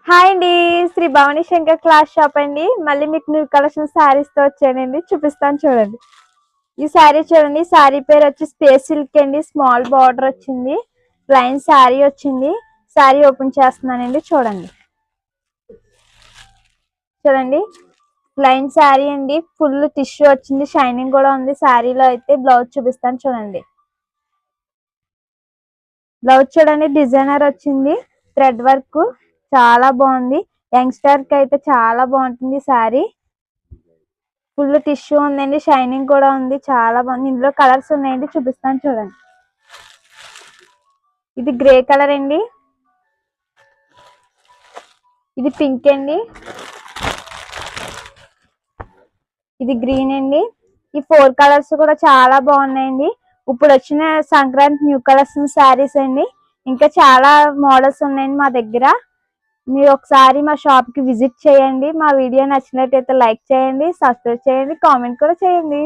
Hi అండి, Shri Bhavani Shankar class shop అండి. మళ్ళీ మీకు న్యూ కలెక్షన్ శారీస్ తో వచ్చానండి, చూపిస్తాను చూడండి. ఈ శారీ చూడండి, శారీ పేరు వచ్చి స్పేస్ సిల్క్ అండి. స్మాల్ బార్డర్ వచ్చింది, ప్లెయిన్ శారీ వచ్చింది. శారీ ఓపెన్ చేస్తున్నానండి, చూడండి. చూడండి, ప్లెయిన్ శారీ అండి, ఫుల్ టిష్యూ వచ్చింది, షైనింగ్ కూడా ఉంది శారీలో. అయితే బ్లౌజ్ చూపిస్తాను చూడండి. బ్లౌజ్ చూడండి, డిజైనర్ వచ్చింది, థ్రెడ్ వర్క్ చాలా బాగుంది. యంగ్స్టర్ కి అయితే చాలా బాగుంటుంది శారీ. ఫుల్ టిష్యూ ఉందండి, షైనింగ్ కూడా ఉంది, చాలా బాగుంది. ఇందులో కలర్స్ ఉన్నాయండి, చూపిస్తాను చూడండి. ఇది గ్రే కలర్ అండి, ఇది పింక్ అండి, ఇది గ్రీన్ అండి. ఈ 4 కలర్స్ కూడా చాలా బాగున్నాయండి. ఇప్పుడు వచ్చిన సంక్రాంతి న్యూ కలెక్షన్ శారీస్ అండి. ఇంకా చాలా మోడల్స్ ఉన్నాయండి మా దగ్గర. మీరు ఒకసారి మా షాప్ కి విజిట్ చేయండి. మా వీడియో నచ్చినట్లయితే లైక్ చేయండి, సబ్స్క్రైబ్ చేయండి, కామెంట్ కూడా చేయండి.